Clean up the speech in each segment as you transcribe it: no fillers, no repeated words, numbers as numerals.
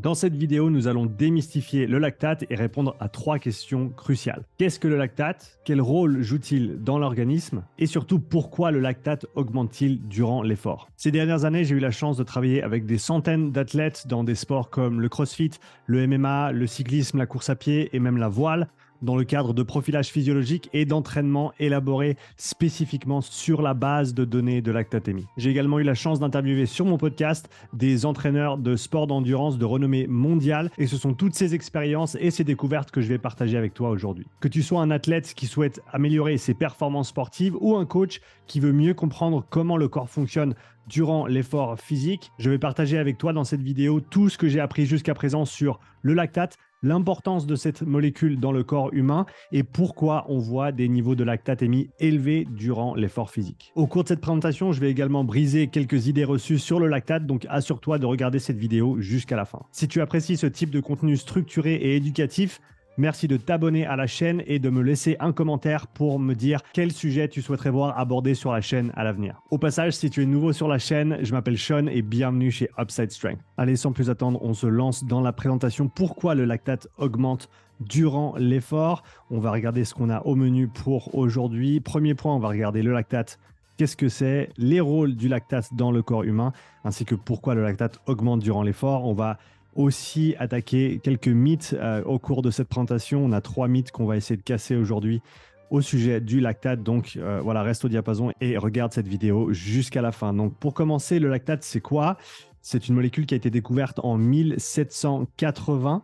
Dans cette vidéo, nous allons démystifier le lactate et répondre à 3 questions cruciales. Qu'est-ce que le lactate? Quel rôle joue-t-il dans l'organisme? Et surtout, pourquoi le lactate augmente-t-il durant l'effort? Ces dernières années, j'ai eu la chance de travailler avec des centaines d'athlètes dans des sports comme le crossfit, le MMA, le cyclisme, la course à pied et même la voile, dans le cadre de profilage physiologique et d'entraînement élaboré spécifiquement sur la base de données de lactatémie. J'ai également eu la chance d'interviewer sur mon podcast des entraîneurs de sport d'endurance de renommée mondiale et ce sont toutes ces expériences et ces découvertes que je vais partager avec toi aujourd'hui. Que tu sois un athlète qui souhaite améliorer ses performances sportives ou un coach qui veut mieux comprendre comment le corps fonctionne durant l'effort physique, je vais partager avec toi dans cette vidéo tout ce que j'ai appris jusqu'à présent sur le lactate, l'importance de cette molécule dans le corps humain et pourquoi on voit des niveaux de lactatémie élevés durant l'effort physique. Au cours de cette présentation, je vais également briser quelques idées reçues sur le lactate, donc assure-toi de regarder cette vidéo jusqu'à la fin. Si tu apprécies ce type de contenu structuré et éducatif, merci de t'abonner à la chaîne et de me laisser un commentaire pour me dire quel sujet tu souhaiterais voir abordé sur la chaîne à l'avenir. Au passage, si tu es nouveau sur la chaîne, je m'appelle Sean et bienvenue chez Upside Strength. Allez, sans plus attendre, on se lance dans la présentation pourquoi le lactate augmente durant l'effort. On va regarder ce qu'on a au menu pour aujourd'hui. Premier point, on va regarder le lactate. Qu'est-ce que c'est? Les rôles du lactate dans le corps humain, ainsi que pourquoi le lactate augmente durant l'effort. On va aussi attaquer quelques mythes au cours de cette présentation. On a 3 mythes qu'on va essayer de casser aujourd'hui au sujet du lactate. Donc voilà, reste au diapason et regarde cette vidéo jusqu'à la fin. Donc pour commencer, le lactate, c'est quoi? C'est une molécule qui a été découverte en 1780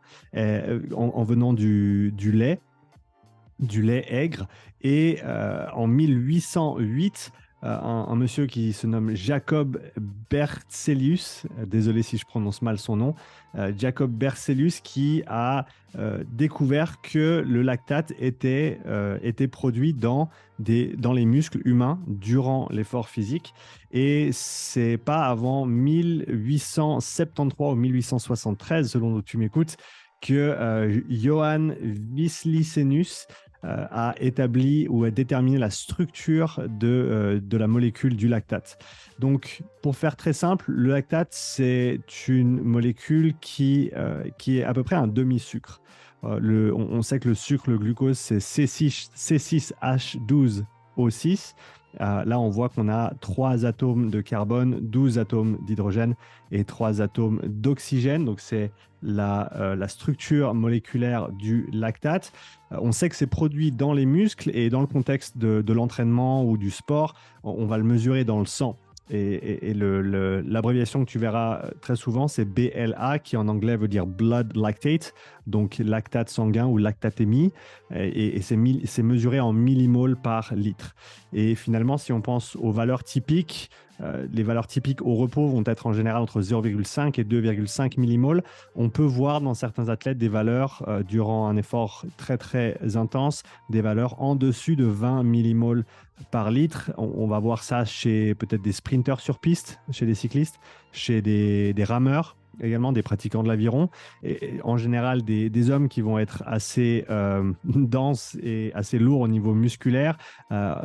en venant du lait aigre. Et en 1808, un monsieur qui se nomme Jacob Berzelius, désolé si je prononce mal son nom, Jacob Berzelius qui a découvert que le lactate était produit dans les muscles humains durant l'effort physique. Et c'est pas avant 1873 ou 1873, selon où tu m'écoutes, que Johann Wislicenus a établi ou a déterminé la structure de la molécule du lactate. Donc, pour faire très simple, le lactate, c'est une molécule qui est à peu près un demi-sucre. On sait que le sucre, le glucose, c'est C6H12O6. Là, on voit qu'on a 3 atomes de carbone, 12 atomes d'hydrogène et 3 atomes d'oxygène. Donc, c'est la structure moléculaire du lactate. On sait que c'est produit dans les muscles et dans le contexte de l'entraînement ou du sport, on va le mesurer dans le sang. Et l'abréviation que tu verras très souvent, c'est BLA, qui en anglais veut dire blood lactate, donc lactate sanguin ou lactatémie, et c'est mesuré en millimoles par litre. Et finalement, si on pense aux valeurs typiques, les valeurs typiques au repos vont être en général entre 0,5 et 2,5 millimoles. On peut voir dans certains athlètes des valeurs durant un effort très très intense, des valeurs en dessus de 20 millimoles par litre. On va voir ça chez peut-être des sprinteurs sur piste, chez des cyclistes, chez des rameurs, également des pratiquants de l'aviron, et en général des hommes qui vont être assez denses et assez lourds au niveau musculaire.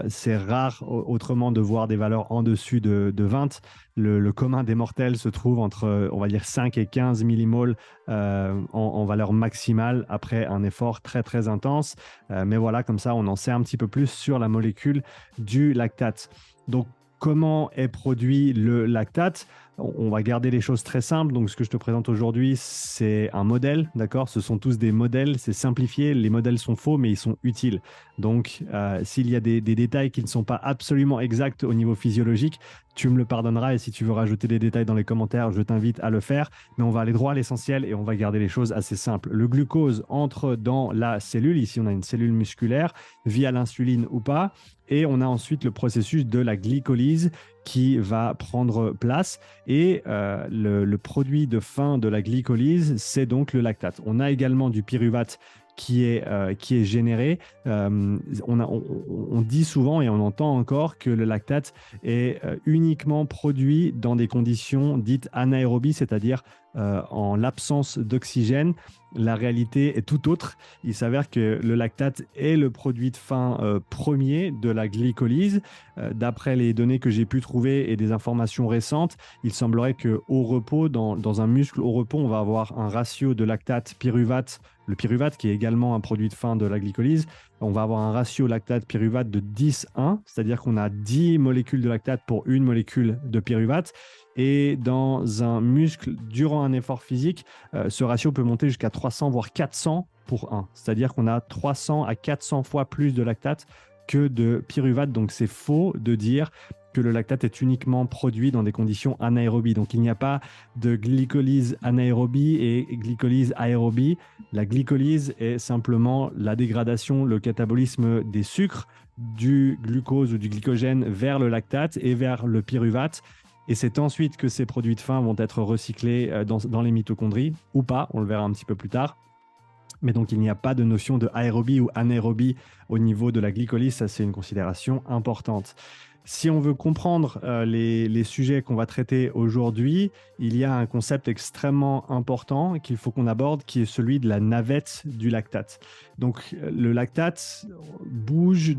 C'est rare autrement de voir des valeurs en dessus de 20. Le commun des mortels se trouve entre, on va dire, 5 et 15 millimoles en valeur maximale après un effort très très intense. Mais voilà, comme ça, on en sait un petit peu plus sur la molécule du lactate. Donc, comment est produit le lactate? On va garder les choses très simples. Donc, ce que je te présente aujourd'hui, c'est un modèle, d'accord? Ce sont tous des modèles, c'est simplifié. Les modèles sont faux, mais ils sont utiles. Donc, s'il y a des détails qui ne sont pas absolument exacts au niveau physiologique, tu me le pardonneras. Et si tu veux rajouter des détails dans les commentaires, je t'invite à le faire. Mais on va aller droit à l'essentiel et on va garder les choses assez simples. Le glucose entre dans la cellule. Ici, on a une cellule musculaire via l'insuline ou pas. Et on a ensuite le processus de la glycolyse qui va prendre place. Et le produit de fin de la glycolyse, c'est donc le lactate. On a également du pyruvate qui est généré. On dit souvent et on entend encore que le lactate est uniquement produit dans des conditions dites anaérobies, c'est-à-dire en l'absence d'oxygène. la réalité est tout autre. Il s'avère que le lactate est le produit de fin premier de la glycolyse. D'après les données que j'ai pu trouver et des informations récentes, il semblerait qu'au repos, dans un muscle au repos, on va avoir un ratio de lactate-pyruvate, le pyruvate qui est également un produit de fin de la glycolyse. On va avoir un ratio lactate-pyruvate de 10-1, c'est-à-dire qu'on a 10 molécules de lactate pour une molécule de pyruvate. Et dans un muscle, durant un effort physique, ce ratio peut monter jusqu'à 300 voire 400 pour 1. C'est-à-dire qu'on a 300 à 400 fois plus de lactate que de pyruvate. Donc c'est faux de dire que le lactate est uniquement produit dans des conditions anaérobies. Donc il n'y a pas de glycolyse anaérobie et glycolyse aérobie. La glycolyse est simplement la dégradation, le catabolisme des sucres, du glucose ou du glycogène vers le lactate et vers le pyruvate. Et c'est ensuite que ces produits de fin vont être recyclés dans les mitochondries, ou pas, on le verra un petit peu plus tard. Mais donc, il n'y a pas de notion de aérobie ou anaérobie au niveau de la glycolyse. Ça, c'est une considération importante. Si on veut comprendre les sujets qu'on va traiter aujourd'hui, il y a un concept extrêmement important qu'il faut qu'on aborde, qui est celui de la navette du lactate. Donc, le lactate bouge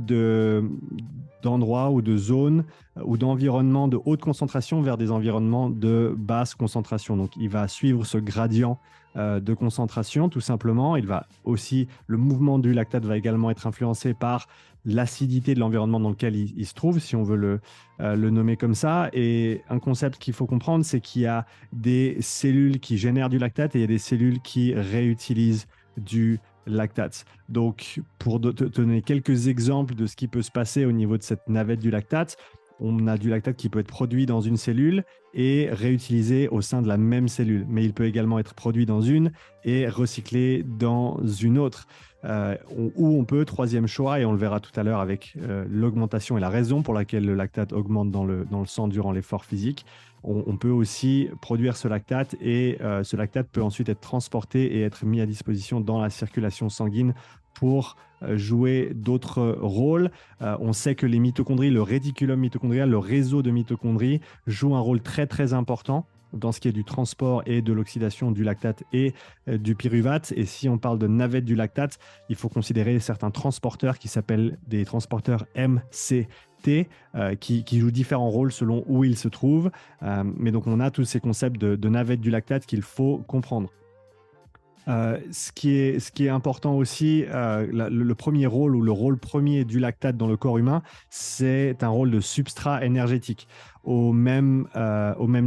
d'endroits ou de zones ou d'environnements de haute concentration vers des environnements de basse concentration. Donc, il va suivre ce gradient de concentration, tout simplement. Le mouvement du lactate va également être influencé par l'acidité de l'environnement dans lequel il se trouve, si on veut le nommer comme ça. Et un concept qu'il faut comprendre, c'est qu'il y a des cellules qui génèrent du lactate et il y a des cellules qui réutilisent du lactate. Donc, pour te donner quelques exemples de ce qui peut se passer au niveau de cette navette du lactate, on a du lactate qui peut être produit dans une cellule et réutilisé au sein de la même cellule. Mais il peut également être produit dans une et recyclé dans une autre. Ou on peut, troisième choix, et on le verra tout à l'heure avec l'augmentation et la raison pour laquelle le lactate augmente dans le sang durant l'effort physique, on peut aussi produire ce lactate et ce lactate peut ensuite être transporté et être mis à disposition dans la circulation sanguine pour jouer d'autres rôles. On sait que les mitochondries, le réticulum mitochondrial, le réseau de mitochondries, joue un rôle très très important dans ce qui est du transport et de l'oxydation du lactate et du pyruvate. Et si on parle de navette du lactate, il faut considérer certains transporteurs qui s'appellent des transporteurs MCT, qui jouent différents rôles selon où ils se trouvent. Mais donc on a tous ces concepts de navette du lactate qu'il faut comprendre. Ce qui est important aussi, le premier rôle ou le rôle premier du lactate dans le corps humain, c'est un rôle de substrat énergétique, au même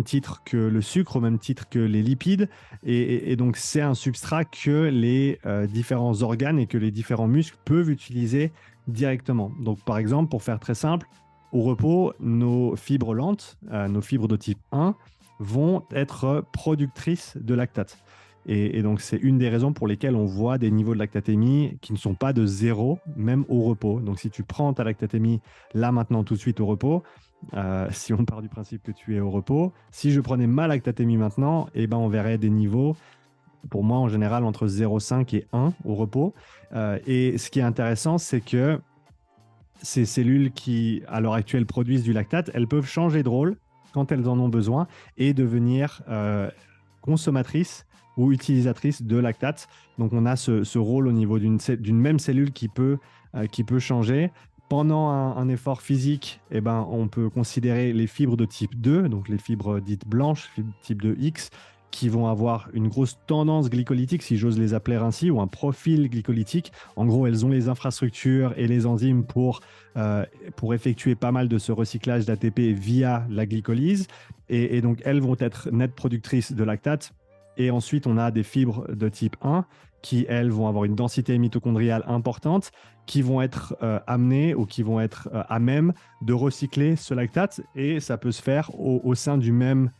titre que le sucre, au même titre que les lipides. Et donc, c'est un substrat que les différents organes et que les différents muscles peuvent utiliser directement. Donc, par exemple, pour faire très simple, au repos, nos fibres lentes, nos fibres de type 1, vont être productrices de lactate. Et donc, c'est une des raisons pour lesquelles on voit des niveaux de lactatémie qui ne sont pas de zéro, même au repos. Donc, si tu prends ta lactatémie là, maintenant, tout de suite au repos, si on part du principe que tu es au repos, si je prenais ma lactatémie maintenant, eh ben, on verrait des niveaux, pour moi, en général, entre 0,5 et 1 au repos. Et ce qui est intéressant, c'est que ces cellules qui, à l'heure actuelle, produisent du lactate, elles peuvent changer de rôle quand elles en ont besoin et devenir consommatrices ou utilisatrice de lactate. Donc, on a ce rôle au niveau d'une même cellule qui peut changer. Pendant un effort physique, eh ben, on peut considérer les fibres de type 2, donc les fibres dites blanches, fibres type 2X, qui vont avoir une grosse tendance glycolytique, si j'ose les appeler ainsi, ou un profil glycolytique. En gros, elles ont les infrastructures et les enzymes pour effectuer pas mal de ce recyclage d'ATP via la glycolyse. Et donc, elles vont être nettes productrices de lactate. Et ensuite, on a des fibres de type 1 qui, elles, vont avoir une densité mitochondriale importante, qui vont être amenées ou qui vont être à même de recycler ce lactate. Et ça peut se faire au sein du même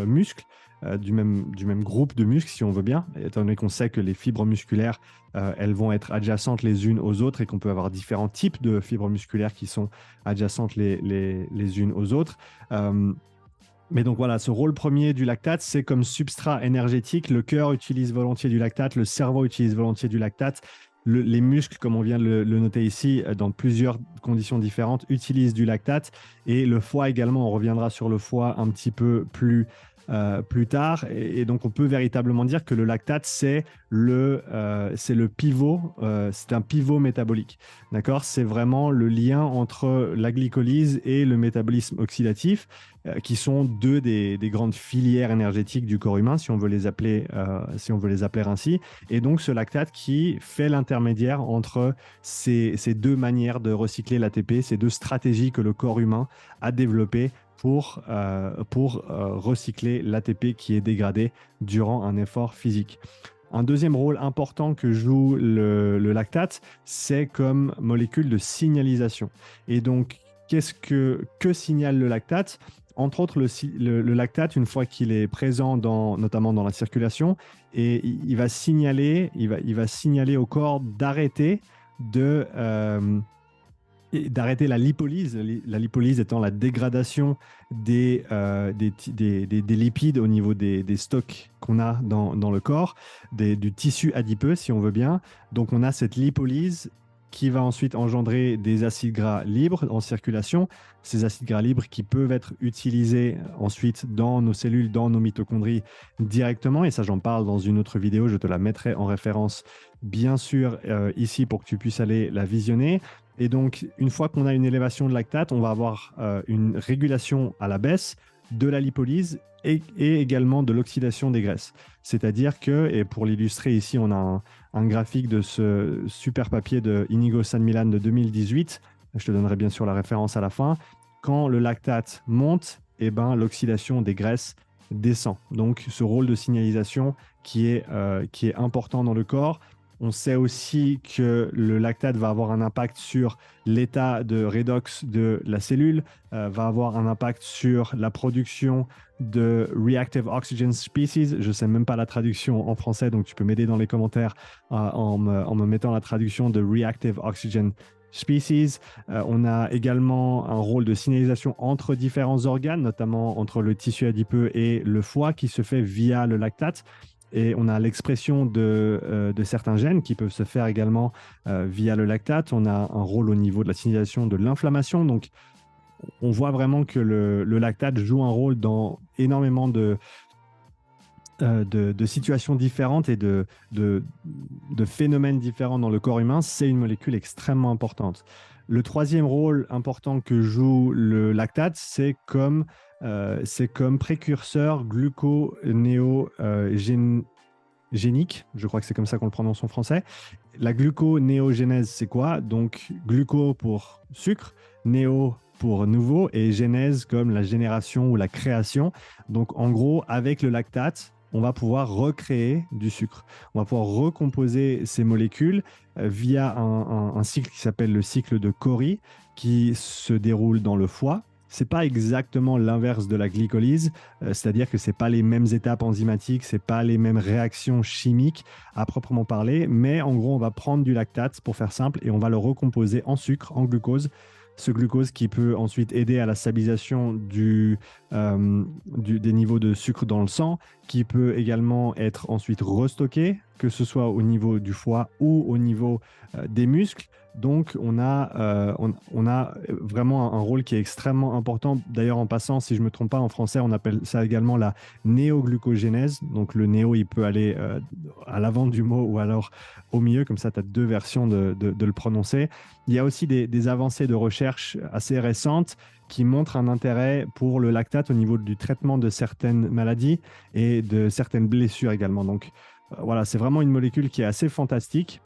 muscle, du même groupe de muscles, si on veut bien, étant donné qu'on sait que les fibres musculaires, elles vont être adjacentes les unes aux autres et qu'on peut avoir différents types de fibres musculaires qui sont adjacentes les unes aux autres. Mais donc voilà, ce rôle premier du lactate, c'est comme substrat énergétique. Le cœur utilise volontiers du lactate, le cerveau utilise volontiers du lactate. Les muscles, comme on vient de le noter ici, dans plusieurs conditions différentes, utilisent du lactate. Et le foie également, on reviendra sur le foie un petit peu plus plus tard. Et donc, on peut véritablement dire que le lactate, c'est le pivot, c'est un pivot métabolique. D'accord ? C'est vraiment le lien entre la glycolyse et le métabolisme oxydatif, qui sont deux des grandes filières énergétiques du corps humain, si on veut les appeler ainsi. Et donc, ce lactate qui fait l'intermédiaire entre ces deux manières de recycler l'ATP, ces deux stratégies que le corps humain a développées pour recycler l'ATP qui est dégradé durant un effort physique. Un deuxième rôle important que joue le lactate, c'est comme molécule de signalisation. Et donc, que signale le lactate ? Entre autres, le lactate, une fois qu'il est présent notamment dans la circulation, et il va signaler au corps d'arrêter la lipolyse. La lipolyse étant la dégradation des lipides au niveau des stocks qu'on a dans le corps, du tissu adipeux, si on veut bien. Donc, on a cette lipolyse qui va ensuite engendrer des acides gras libres en circulation. Ces acides gras libres qui peuvent être utilisés ensuite dans nos cellules, dans nos mitochondries directement. Et ça, j'en parle dans une autre vidéo. Je te la mettrai en référence, bien sûr, ici pour que tu puisses aller la visionner. Et donc, une fois qu'on a une élévation de lactate, on va avoir une régulation à la baisse de la lipolyse et également de l'oxydation des graisses. C'est-à-dire que, et pour l'illustrer ici, on a un graphique de ce super papier de Inigo San Millan de 2018. Je te donnerai bien sûr la référence à la fin. Quand le lactate monte, l'oxydation des graisses descend. Donc, ce rôle de signalisation qui est important dans le corps. On sait aussi que le lactate va avoir un impact sur l'état de redox de la cellule, va avoir un impact sur la production de Reactive Oxygen Species. Je ne sais même pas la traduction en français, donc tu peux m'aider dans les commentaires en me mettant la traduction de Reactive Oxygen Species. On a également un rôle de signalisation entre différents organes, notamment entre le tissu adipeux et le foie, qui se fait via le lactate. Et on a l'expression de certains gènes qui peuvent se faire également via le lactate. On a un rôle au niveau de la signalisation de l'inflammation. Donc, on voit vraiment que le lactate joue un rôle dans énormément de situations différentes et de phénomènes différents dans le corps humain. C'est une molécule extrêmement importante. Le troisième rôle important que joue le lactate, c'est comme précurseur gluconéogénique, je crois que c'est comme ça qu'on le prononce en français. La gluconéogénèse, c'est quoi ? Donc, gluco pour sucre, néo pour nouveau, et génèse comme la génération ou la création. Donc, en gros, avec le lactate, on va pouvoir recréer du sucre. On va pouvoir recomposer ces molécules via un cycle qui s'appelle le cycle de Cori, qui se déroule dans le foie. Ce n'est pas exactement l'inverse de la glycolyse, c'est-à-dire que ce n'est pas les mêmes étapes enzymatiques, ce n'est pas les mêmes réactions chimiques à proprement parler, mais en gros, on va prendre du lactate, pour faire simple, et on va le recomposer en sucre, en glucose. Ce glucose qui peut ensuite aider à la stabilisation des niveaux de sucre dans le sang, qui peut également être ensuite restocké, que ce soit au niveau du foie ou au niveau des muscles. Donc, on a vraiment un rôle qui est extrêmement important. D'ailleurs, en passant, si je ne me trompe pas, en français, on appelle ça également la néoglucogénèse. Donc, le néo, il peut aller à l'avant du mot ou alors au milieu. Comme ça, tu as deux versions de le prononcer. Il y a aussi des avancées de recherche assez récentes qui montrent un intérêt pour le lactate au niveau du traitement de certaines maladies et de certaines blessures également. Donc, voilà, c'est vraiment une molécule qui est assez fantastique.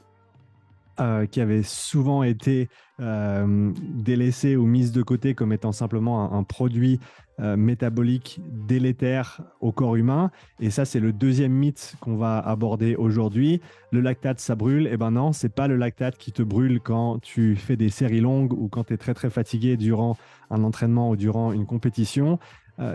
Qui avait souvent été délaissée ou mise de côté comme étant simplement un produit métabolique délétère au corps humain. Et ça, c'est le deuxième mythe qu'on va aborder aujourd'hui. Le lactate, ça brûle. Eh ben non, c'est pas le lactate qui te brûle quand tu fais des séries longues ou quand tu es très très fatigué durant un entraînement ou durant une compétition.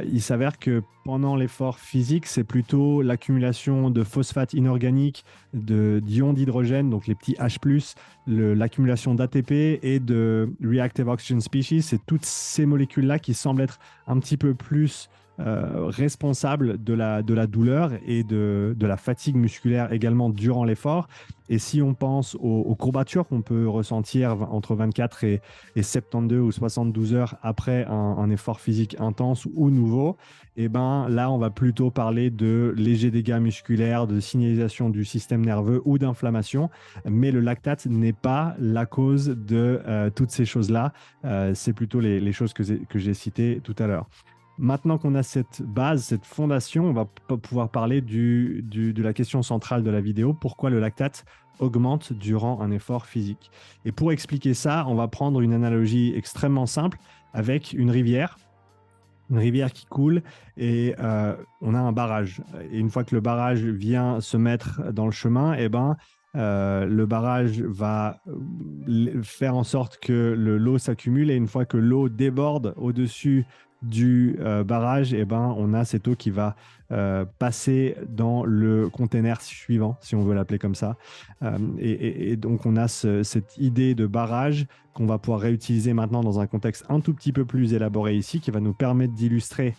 Il s'avère que pendant l'effort physique, c'est plutôt l'accumulation de phosphates inorganiques, d'ions d'hydrogène, donc les petits H+, l'accumulation d'ATP et de Reactive Oxygen Species. C'est toutes ces molécules-là qui semblent être un petit peu plus responsable de la douleur et de la fatigue musculaire également durant l'effort. Et si on pense aux courbatures qu'on peut ressentir entre 24 et 72 ou 72 heures après un effort physique intense ou nouveau, et ben là, on va plutôt parler de légers dégâts musculaires, de signalisation du système nerveux ou d'inflammation. Mais le lactate n'est pas la cause de toutes ces choses-là. C'est plutôt les choses que j'ai citées tout à l'heure. Maintenant qu'on a cette base, cette fondation, on va pouvoir parler de la question centrale de la vidéo, pourquoi le lactate augmente durant un effort physique. Et pour expliquer ça, on va prendre une analogie extrêmement simple avec une rivière qui coule et on a un barrage. Et une fois que le barrage vient se mettre dans le chemin, le barrage va faire en sorte que l'eau s'accumule et une fois que l'eau déborde au-dessus du barrage, on a cette eau qui va passer dans le container suivant, si on veut l'appeler comme ça. Et donc, on a cette idée de barrage qu'on va pouvoir réutiliser maintenant dans un contexte un tout petit peu plus élaboré ici, qui va nous permettre d'illustrer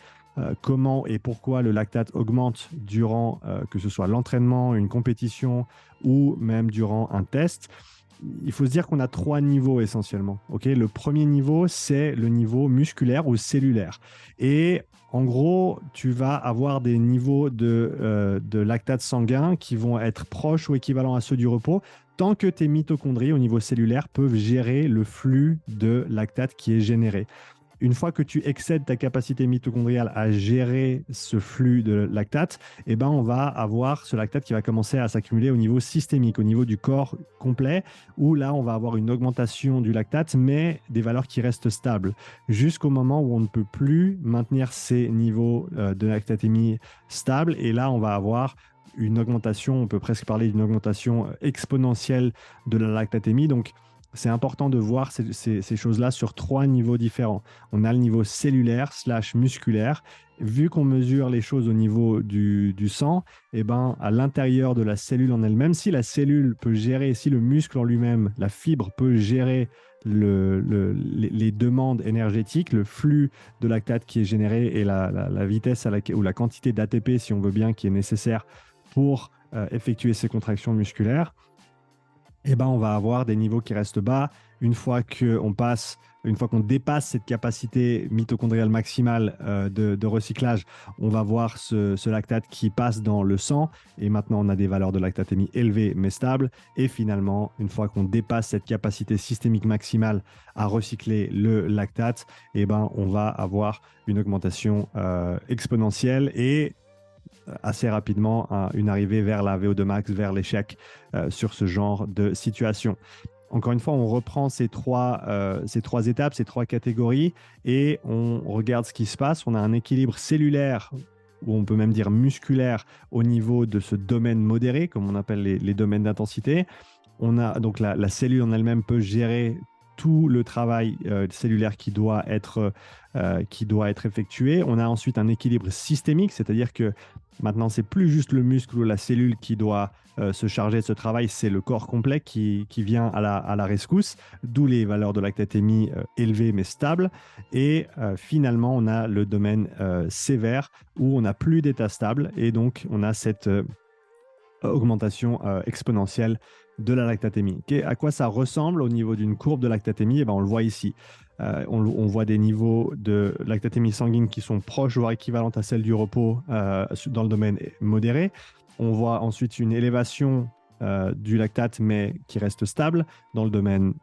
comment et pourquoi le lactate augmente durant que ce soit l'entraînement, une compétition ou même durant un test. Il faut se dire qu'on a 3 niveaux essentiellement. Okay, le premier niveau, c'est le niveau musculaire ou cellulaire. Et en gros, tu vas avoir des niveaux de lactate sanguin qui vont être proches ou équivalents à ceux du repos, tant que tes mitochondries au niveau cellulaire peuvent gérer le flux de lactate qui est généré. Une fois que tu excèdes ta capacité mitochondriale à gérer ce flux de lactate, on va avoir ce lactate qui va commencer à s'accumuler au niveau systémique, au niveau du corps complet, où là, on va avoir une augmentation du lactate, mais des valeurs qui restent stables, jusqu'au moment où on ne peut plus maintenir ces niveaux de lactatémie stables. Et là, on va avoir une augmentation, on peut presque parler d'une augmentation exponentielle de la lactatémie. Donc, c'est important de voir ces choses-là sur 3 niveaux différents. On a le niveau cellulaire / musculaire. Vu qu'on mesure les choses au niveau du sang, à l'intérieur de la cellule en elle-même, si la cellule peut gérer, si le muscle en lui-même, la fibre peut gérer les demandes énergétiques, le flux de lactate qui est généré et la vitesse ou la quantité d'ATP, si on veut bien, qui est nécessaire pour effectuer ces contractions musculaires, on va avoir des niveaux qui restent bas. Une fois qu'on dépasse cette capacité mitochondriale maximale de recyclage, on va voir ce lactate qui passe dans le sang. Et maintenant, on a des valeurs de lactatémie élevées mais stables. Et finalement, une fois qu'on dépasse cette capacité systémique maximale à recycler le lactate, on va avoir une augmentation exponentielle et assez rapidement une arrivée vers la VO2 max, vers l'échec sur ce genre de situation. Encore une fois, on reprend ces trois étapes, ces 3 catégories et on regarde ce qui se passe. On a un équilibre cellulaire, ou on peut même dire musculaire, au niveau de ce domaine modéré, comme on appelle les domaines d'intensité. On a donc la cellule en elle-même peut gérer tout le travail cellulaire qui doit être effectué. On a ensuite un équilibre systémique, c'est-à-dire que maintenant, c'est plus juste le muscle ou la cellule qui doit se charger de ce travail, c'est le corps complet qui vient à la rescousse, d'où les valeurs de lactatémie élevées mais stables. Et finalement, on a le domaine sévère où on n'a plus d'état stable et donc on a cette augmentation exponentielle de la lactatémie. À quoi ça ressemble au niveau d'une courbe de lactatémie? On le voit ici. On voit des niveaux de lactatémie sanguine qui sont proches, voire équivalentes à celles du repos dans le domaine modéré. On voit ensuite une élévation du lactate, mais qui reste stable dans le domaine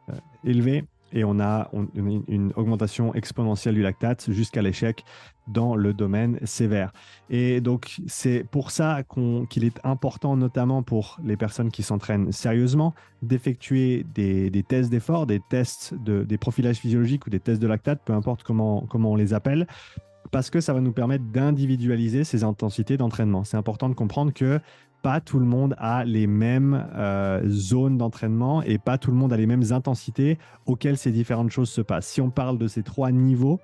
élevé. Et on a une augmentation exponentielle du lactate jusqu'à l'échec dans le domaine sévère. Et donc, c'est pour ça qu'il est important, notamment pour les personnes qui s'entraînent sérieusement, d'effectuer des tests d'effort, des tests des profilages physiologiques ou des tests de lactate, peu importe comment on les appelle, parce que ça va nous permettre d'individualiser ces intensités d'entraînement. C'est important de comprendre que pas tout le monde a les mêmes zones d'entraînement et pas tout le monde a les mêmes intensités auxquelles ces différentes choses se passent. Si on parle de ces 3 niveaux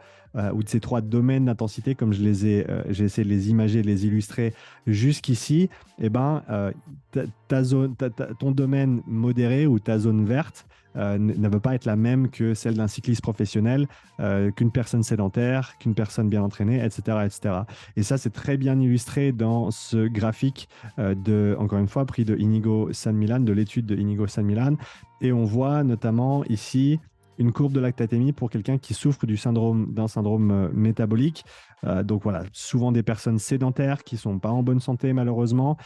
ou de ces 3 domaines d'intensité, comme j'ai essayé de les imager, de les illustrer jusqu'ici, ton domaine modéré ou ta zone verte ne va pas être la même que celle d'un cycliste professionnel, qu'une personne sédentaire, qu'une personne bien entraînée, etc., etc. Et ça, c'est très bien illustré dans ce graphique encore une fois, pris de Inigo San Millan, de l'étude de Inigo San Millan. Et on voit notamment ici une courbe de lactatémie pour quelqu'un qui souffre d'un syndrome métabolique. Donc voilà, souvent des personnes sédentaires qui ne sont pas en bonne santé malheureusement.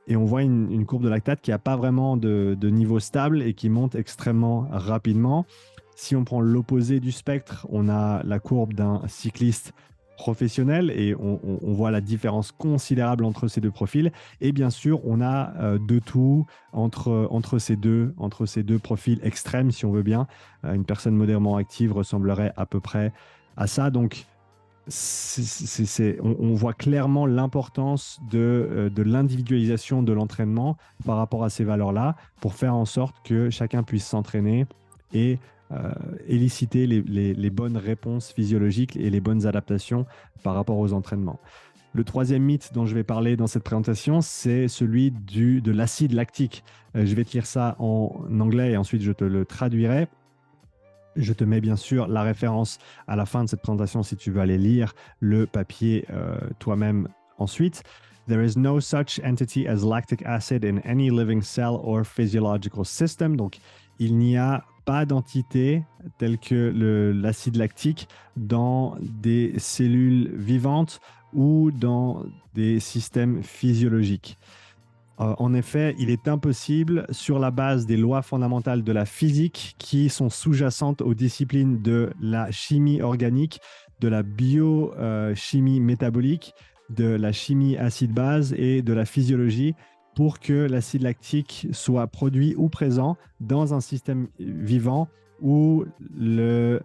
Et on voit une courbe de lactate qui n'a pas vraiment de niveau stable et qui monte extrêmement rapidement. Si on prend l'opposé du spectre, on a la courbe d'un cycliste professionnel et on voit la différence considérable entre ces deux profils. Et bien sûr, on a de tout entre ces deux profils extrêmes, si on veut bien. Une personne modérément active ressemblerait à peu près à ça. Donc, on voit clairement l'importance de l'individualisation de l'entraînement par rapport à ces valeurs-là pour faire en sorte que chacun puisse s'entraîner et éliciter les bonnes réponses physiologiques et les bonnes adaptations par rapport aux entraînements. Le troisième mythe dont je vais parler dans cette présentation, c'est celui de l'acide lactique. Je vais te lire ça en anglais et ensuite je te le traduirai. Je te mets bien sûr la référence à la fin de cette présentation si tu veux aller lire le papier toi-même ensuite. There is no such entity as lactic acid in any living cell or physiological system. Donc, il n'y a pas d'entité telle que l'acide lactique dans des cellules vivantes ou dans des systèmes physiologiques. En effet, il est impossible, sur la base des lois fondamentales de la physique qui sont sous-jacentes aux disciplines de la chimie organique, de la biochimie métabolique, de la chimie acide-base et de la physiologie, pour que l'acide lactique soit produit ou présent dans un système vivant où le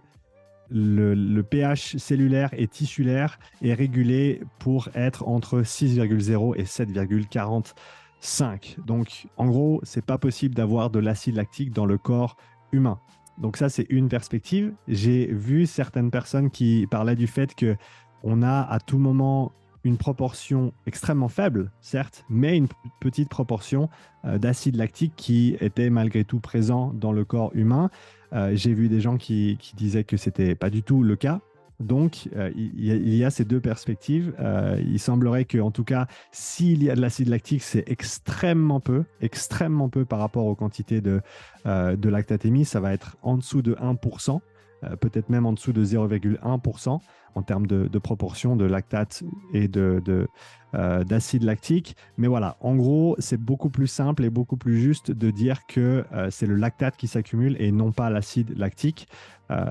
pH cellulaire et tissulaire est régulé pour être entre 6,0 et 7,45. Donc, en gros, c'est pas possible d'avoir de l'acide lactique dans le corps humain. Donc ça, c'est une perspective. J'ai vu certaines personnes qui parlaient du fait qu'on a à tout moment une proportion extrêmement faible, certes, mais une petite proportion d'acide lactique qui était malgré tout présent dans le corps humain. J'ai vu des gens qui disaient que ce n'était pas du tout le cas. Donc, il y a ces deux perspectives. Il semblerait qu'en tout cas, s'il y a de l'acide lactique, c'est extrêmement peu par rapport aux quantités de lactatémie. Ça va être en dessous de 1%, peut-être même en dessous de 0,1% en termes de proportion de lactate et d'acide lactique. Mais voilà, en gros, c'est beaucoup plus simple et beaucoup plus juste de dire que c'est le lactate qui s'accumule et non pas l'acide lactique.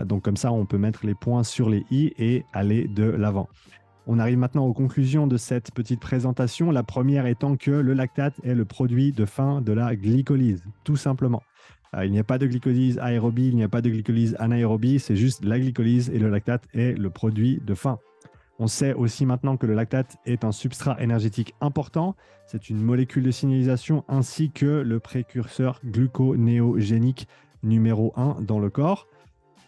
Donc comme ça, on peut mettre les points sur les i et aller de l'avant. On arrive maintenant aux conclusions de cette petite présentation. La première étant que le lactate est le produit de fin de la glycolyse, tout simplement. Il n'y a pas de glycolyse aérobie, il n'y a pas de glycolyse anaérobie, c'est juste la glycolyse et le lactate est le produit de fin. On sait aussi maintenant que le lactate est un substrat énergétique important. C'est une molécule de signalisation ainsi que le précurseur gluconéogénique numéro 1 dans le corps.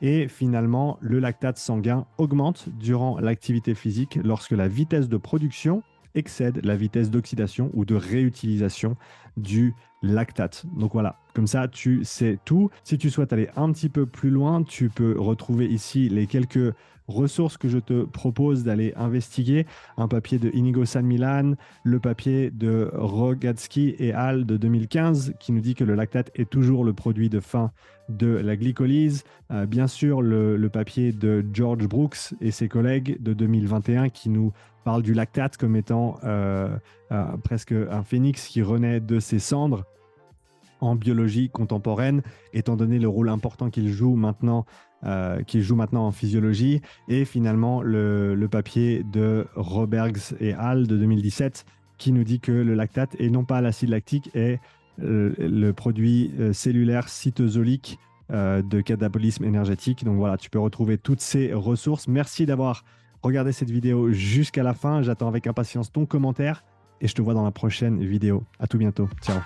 Et finalement, le lactate sanguin augmente durant l'activité physique lorsque la vitesse de production excède la vitesse d'oxydation ou de réutilisation du lactate. Donc voilà, comme ça tu sais tout. Si tu souhaites aller un petit peu plus loin, tu peux retrouver ici les quelques ressources que je te propose d'aller investiguer. Un papier de Inigo San Millan, le papier de Rogatsky et al. De 2015 qui nous dit que le lactate est toujours le produit de fin de la glycolyse. Bien sûr, le papier de George Brooks et ses collègues de 2021 qui nous parle du lactate comme étant presque un phénix qui renaît de ses cendres en biologie contemporaine, étant donné le rôle important qu'il joue maintenant en physiologie. Et finalement, le papier de Robergs et al. De 2017 qui nous dit que le lactate, et non pas l'acide lactique, est le produit cellulaire cytosolique de catabolisme énergétique. Donc voilà, tu peux retrouver toutes ces ressources. Merci d'avoir regardé cette vidéo jusqu'à la fin. J'attends avec impatience ton commentaire et je te vois dans la prochaine vidéo. À tout bientôt. Ciao.